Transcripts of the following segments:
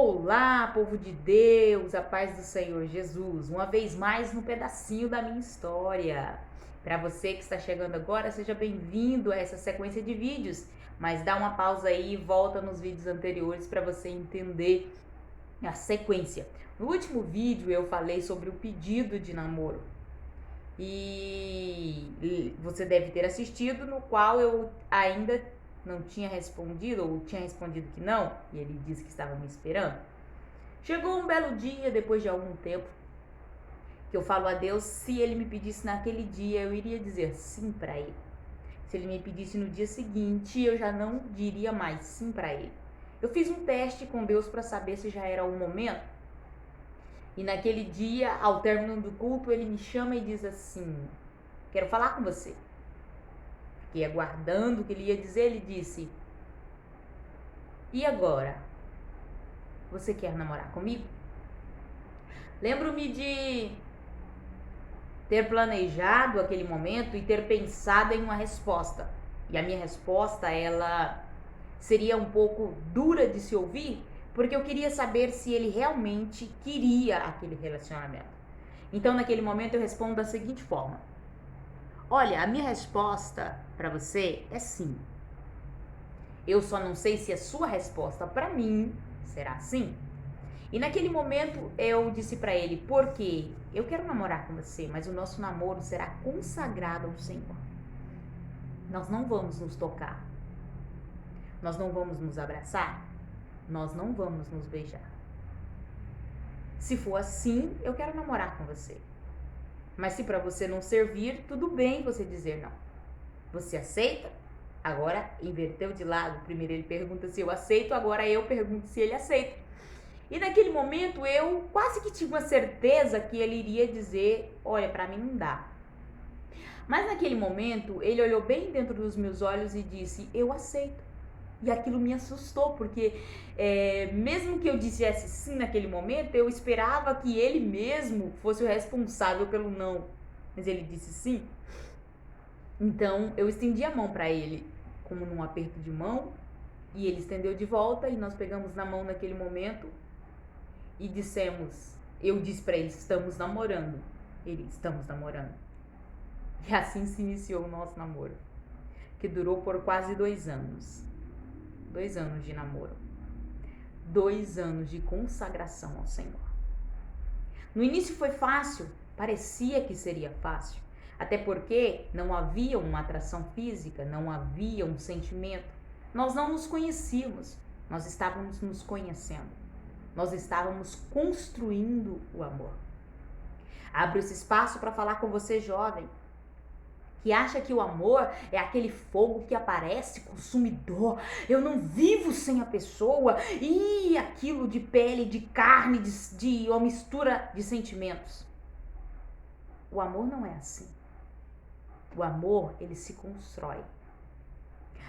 Olá, povo de Deus, a paz do Senhor Jesus, uma vez mais no pedacinho da minha história. Para você que está chegando agora, seja bem-vindo a essa sequência de vídeos, mas dá uma pausa aí e volta nos vídeos anteriores para você entender a sequência. No último vídeo eu falei sobre o pedido de namoro e você deve ter assistido, no qual eu ainda não tinha respondido, ou tinha respondido que não, e ele disse que estava me esperando. Chegou um belo dia, depois de algum tempo, que eu falo a Deus, se ele me pedisse naquele dia, eu iria dizer sim para ele. Se ele me pedisse no dia seguinte, eu já não diria mais sim para ele. Eu fiz um teste com Deus para saber se já era o momento. E naquele dia, ao término do culto, ele me chama e diz assim: quero falar com você. Fiquei aguardando o que ele ia dizer. Ele disse: e agora? Você quer namorar comigo? Lembro-me de ter planejado aquele momento e ter pensado em uma resposta. E a minha resposta, ela seria um pouco dura de se ouvir, porque eu queria saber se ele realmente queria aquele relacionamento. Então, naquele momento, eu respondo da seguinte forma: olha, a minha resposta para você é sim. Eu só não sei se a sua resposta para mim será sim. E naquele momento eu disse para ele: porque eu quero namorar com você, mas o nosso namoro será consagrado ao Senhor. Nós não vamos nos tocar. Nós não vamos nos abraçar. Nós não vamos nos beijar. Se for assim, eu quero namorar com você. Mas se para você não servir, tudo bem você dizer não. Você aceita? Agora inverteu de lado. Primeiro ele pergunta se eu aceito, agora eu pergunto se ele aceita. E naquele momento eu quase que tive uma certeza que ele iria dizer: olha, para mim não dá. Mas naquele momento ele olhou bem dentro dos meus olhos e disse: eu aceito. E aquilo me assustou, porque mesmo que eu dissesse sim naquele momento, eu esperava que ele mesmo fosse o responsável pelo não. Mas ele disse sim. Então eu estendi a mão para ele, como num aperto de mão, e ele estendeu de volta e nós pegamos na mão naquele momento e dissemos, eu disse para ele: estamos namorando. Ele: estamos namorando. E assim se iniciou o nosso namoro, que durou por quase 2 anos. 2 anos de namoro. 2 anos de consagração ao Senhor. No início foi fácil, parecia que seria fácil. Até porque não havia uma atração física, não havia um sentimento. Nós não nos conhecíamos, nós estávamos nos conhecendo. Nós estávamos construindo o amor. Abro esse espaço para falar com você, jovem, que acha que o amor é aquele fogo que aparece consumidor. Eu não vivo sem a pessoa. E aquilo de pele, de carne, de uma mistura de sentimentos. O amor não é assim. O amor, ele se constrói.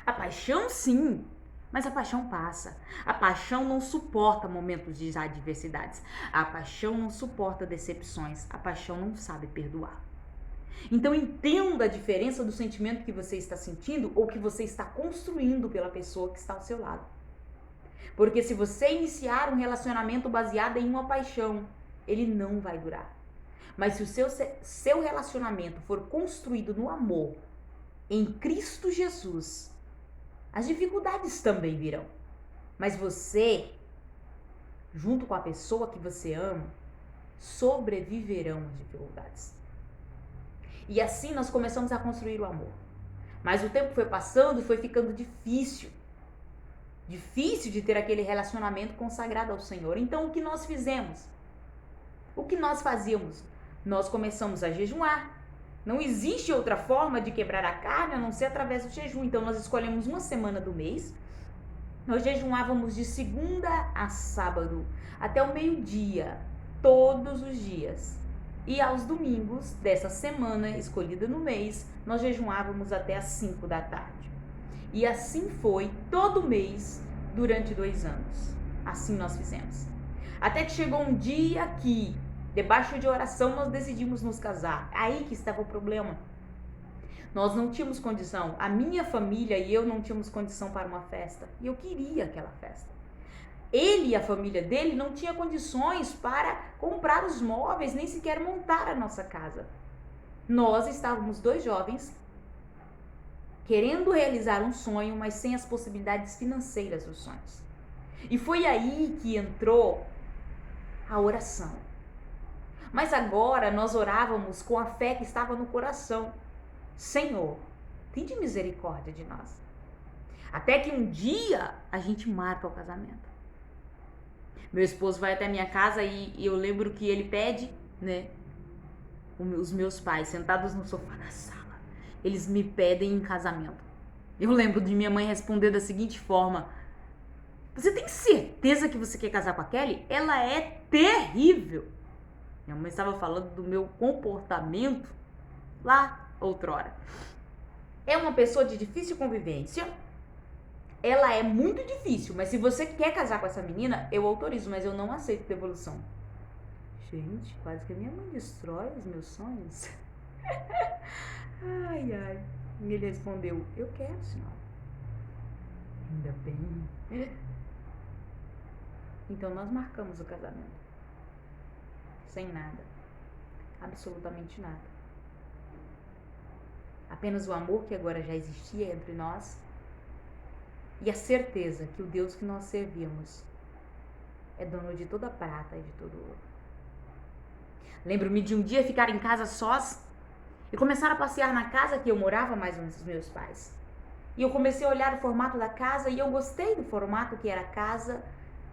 A paixão, sim, mas a paixão passa. A paixão não suporta momentos de adversidades. A paixão não suporta decepções. A paixão não sabe perdoar. Então entenda a diferença do sentimento que você está sentindo ou que você está construindo pela pessoa que está ao seu lado. Porque se você iniciar um relacionamento baseado em uma paixão, ele não vai durar. Mas se o seu relacionamento for construído no amor, em Cristo Jesus, as dificuldades também virão. Mas você, junto com a pessoa que você ama, sobreviverão às dificuldades. E assim nós começamos a construir o amor. Mas o tempo foi passando e foi ficando difícil. Difícil de ter aquele relacionamento consagrado ao Senhor. Então o que nós fizemos? O que nós fazíamos? Nós começamos a jejuar. Não existe outra forma de quebrar a carne a não ser através do jejum. Então nós escolhemos uma semana do mês. Nós jejuávamos de segunda a sábado, até o meio-dia, todos os dias. E aos domingos dessa semana escolhida no mês, nós jejuávamos até as 5 da tarde. E assim foi todo mês durante 2 anos. Assim nós fizemos. Até que chegou um dia que, debaixo de oração, nós decidimos nos casar. Aí que estava o problema. Nós não tínhamos condição, a minha família e eu não tínhamos condição para uma festa. E eu queria aquela festa. Ele e a família dele não tinham condições para comprar os móveis, nem sequer montar a nossa casa. Nós estávamos 2 jovens querendo realizar um sonho, mas sem as possibilidades financeiras dos sonhos. E foi aí que entrou a oração. Mas agora nós orávamos com a fé que estava no coração. Senhor, tende misericórdia de nós. Até que um dia a gente marca o casamento. Meu esposo vai até a minha casa e eu lembro que ele pede, né? Os meus pais sentados no sofá da sala. Eles me pedem em casamento. Eu lembro de minha mãe responder da seguinte forma: você tem certeza que você quer casar com a Kelly? Ela é terrível. Minha mãe estava falando do meu comportamento lá outrora. É uma pessoa de difícil convivência. Ela é muito difícil, mas se você quer casar com essa menina, eu autorizo, mas eu não aceito devolução. Gente, quase que a minha mãe destrói os meus sonhos. Ai, ai. E ele respondeu: eu quero, senhor. Ainda bem. Então nós marcamos o casamento. Sem nada. Absolutamente nada. Apenas o amor que agora já existia entre nós e a certeza que o Deus que nós servimos é dono de toda a prata e de todo o ouro. Lembro-me de um dia ficar em casa sós e começar a passear na casa que eu morava mais ou menos com os meus pais. E eu comecei a olhar o formato da casa e eu gostei do formato que era a casa,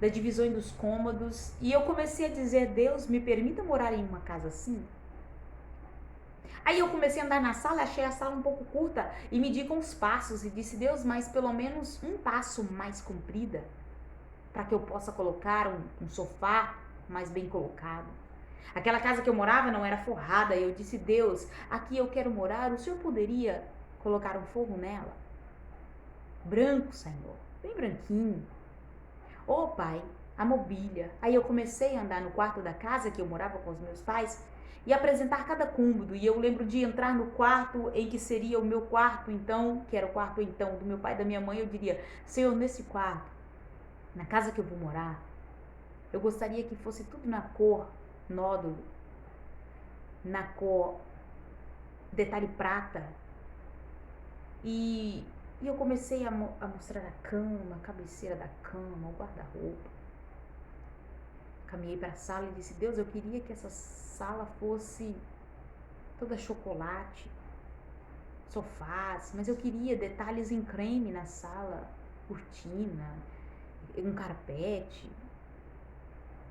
da divisão dos cômodos. E eu comecei a dizer: Deus, me permita morar em uma casa assim? Aí eu comecei a andar na sala, achei a sala um pouco curta e medi com os passos e disse: Deus, mas pelo menos um passo mais comprida para que eu possa colocar um sofá mais bem colocado. Aquela casa que eu morava não era forrada e eu disse: Deus, aqui eu quero morar, o Senhor poderia colocar um forro nela? Branco, Senhor, bem branquinho. Oh, Pai, a mobília. Aí eu comecei a andar no quarto da casa que eu morava com os meus pais e apresentar cada cômodo. E eu lembro de entrar no quarto em que seria o meu quarto então, que era o quarto então do meu pai e da minha mãe. Eu diria: Senhor, nesse quarto, na casa que eu vou morar, eu gostaria que fosse tudo na cor nódulo, na cor detalhe prata. E eu comecei a mostrar a cama, a cabeceira da cama, o guarda-roupa. Caminhei para a sala e disse: Deus, eu queria que essa sala fosse toda chocolate, sofás, mas eu queria detalhes em creme na sala, cortina, um carpete.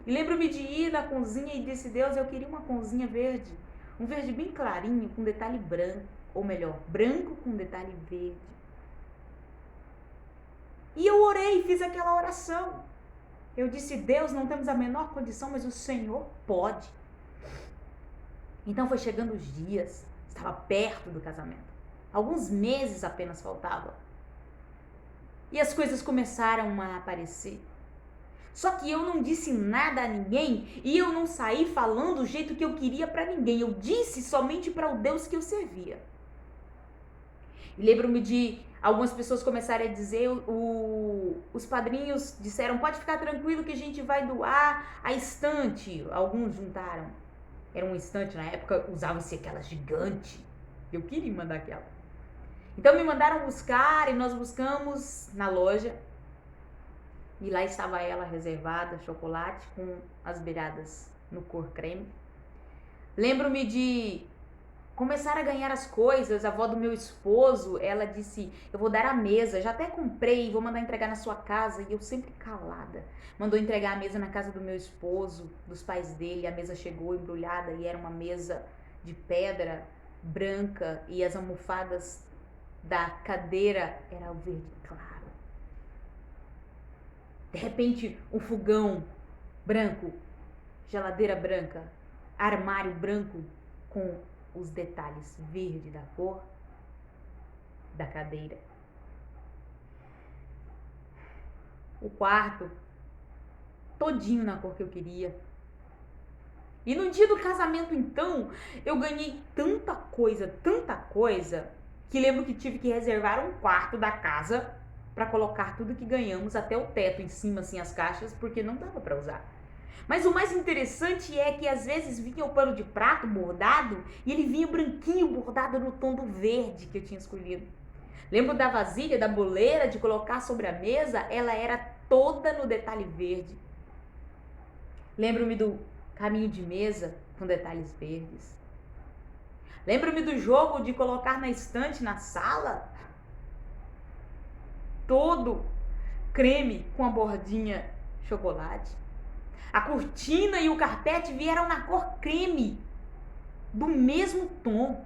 E lembro-me de ir na cozinha e disse: Deus, eu queria uma cozinha verde, um verde bem clarinho, com detalhe branco, ou melhor, branco com detalhe verde. E eu orei, fiz aquela oração. Eu disse: Deus, não temos a menor condição, mas o Senhor pode. Então foi chegando os dias, estava perto do casamento. Alguns meses apenas faltavam. E as coisas começaram a aparecer. Só que eu não disse nada a ninguém e eu não saí falando do jeito que eu queria para ninguém. Eu disse somente para o Deus que eu servia. E lembro-me de algumas pessoas começarem a dizer, os padrinhos disseram: pode ficar tranquilo que a gente vai doar a estante. Alguns juntaram. Era uma estante, na época usava-se aquela gigante. Eu queria mandar aquela. Então me mandaram buscar e nós buscamos na loja. E lá estava ela reservada, chocolate, com as beiradas no cor creme. Lembro-me de começar a ganhar as coisas. A avó do meu esposo, ela disse: eu vou dar a mesa, já até comprei, vou mandar entregar na sua casa. E eu sempre calada. Mandou entregar a mesa na casa do meu esposo, dos pais dele. A mesa chegou embrulhada e era uma mesa de pedra branca e as almofadas da cadeira era o verde claro. De repente, um fogão branco, geladeira branca, armário branco com os detalhes verde da cor da cadeira. O quarto todinho na cor que eu queria. E no dia do casamento, então, eu ganhei tanta coisa, que lembro que tive que reservar um quarto da casa para colocar tudo que ganhamos até o teto em cima, assim, as caixas, porque não dava para usar. Mas o mais interessante é que às vezes vinha o pano de prato bordado e ele vinha branquinho, bordado no tom do verde que eu tinha escolhido. Lembro da vasilha, da boleira de colocar sobre a mesa, ela era toda no detalhe verde. Lembro-me do caminho de mesa com detalhes verdes. Lembro-me do jogo de colocar na estante na sala, todo creme com a bordinha chocolate. A cortina e o carpete vieram na cor creme, do mesmo tom.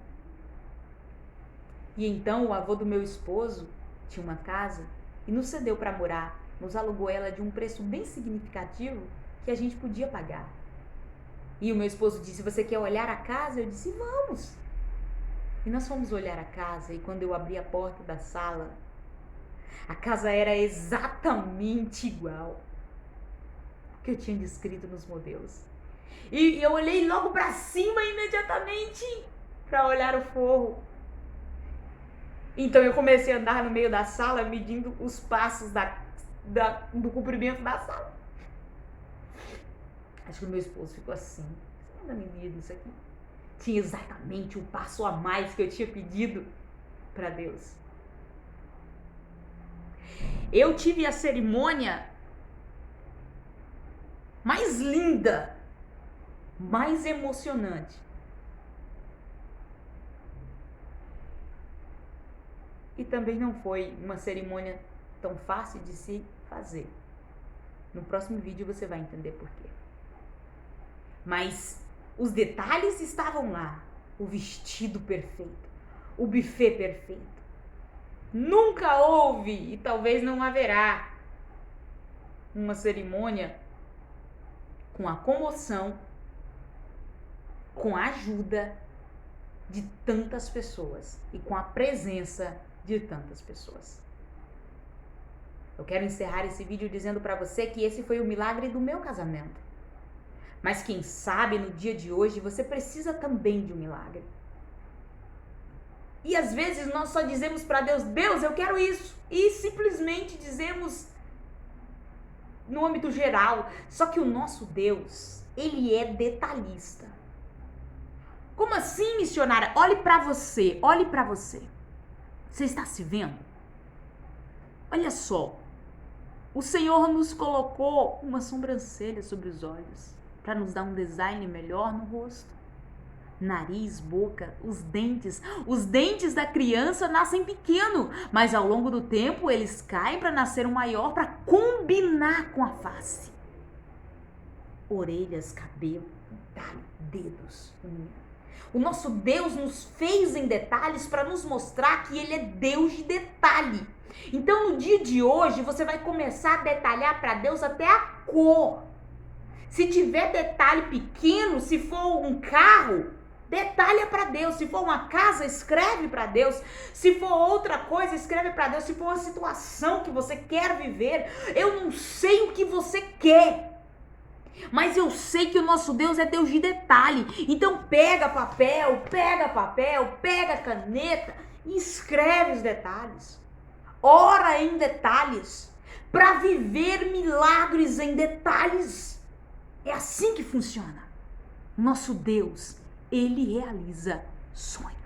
E então o avô do meu esposo tinha uma casa e nos cedeu para morar, nos alugou ela de um preço bem significativo que a gente podia pagar. E o meu esposo disse: você quer olhar a casa? Eu disse: vamos. E nós fomos olhar a casa e quando eu abri a porta da sala, a casa era exatamente igual ao que eu tinha descrito nos modelos. E eu olhei logo para cima imediatamente para olhar o forro. Então eu comecei a andar no meio da sala medindo os passos do comprimento da sala. Acho que o meu esposo ficou assim: você não anda medindo isso aqui? Tinha exatamente o passo a mais que eu tinha pedido para Deus. Eu tive a cerimônia mais linda, mais emocionante. E também não foi uma cerimônia tão fácil de se fazer. No próximo vídeo você vai entender por quê. Mas os detalhes estavam lá. O vestido perfeito, o buffet perfeito. Nunca houve, e talvez não haverá, uma cerimônia com a comoção, com a ajuda de tantas pessoas e com a presença de tantas pessoas. Eu quero encerrar esse vídeo dizendo para você que esse foi o milagre do meu casamento. Mas quem sabe no dia de hoje você precisa também de um milagre. E às vezes nós só dizemos para Deus: Deus, eu quero isso. E simplesmente dizemos no âmbito geral. Só que o nosso Deus, ele é detalhista. Como assim, missionária? Olhe para você, olhe para você. Você está se vendo? Olha só. O Senhor nos colocou uma sobrancelha sobre os olhos para nos dar um design melhor no rosto. Nariz, boca, os dentes. Os dentes da criança nascem pequeno, mas ao longo do tempo eles caem para nascer um maior, para combinar com a face. Orelhas, cabelo, dedos, unha. O nosso Deus nos fez em detalhes para nos mostrar que Ele é Deus de detalhe. Então, no dia de hoje, você vai começar a detalhar para Deus até a cor. Se tiver detalhe pequeno, se for um carro, detalha para Deus. Se for uma casa, escreve para Deus. Se for outra coisa, escreve para Deus. Se for uma situação que você quer viver, eu não sei o que você quer, mas eu sei que o nosso Deus é Deus de detalhe. Então pega papel, pega caneta e escreve os detalhes. Ora em detalhes, para viver milagres em detalhes. É assim que funciona. Nosso Deus, Ele realiza sonhos.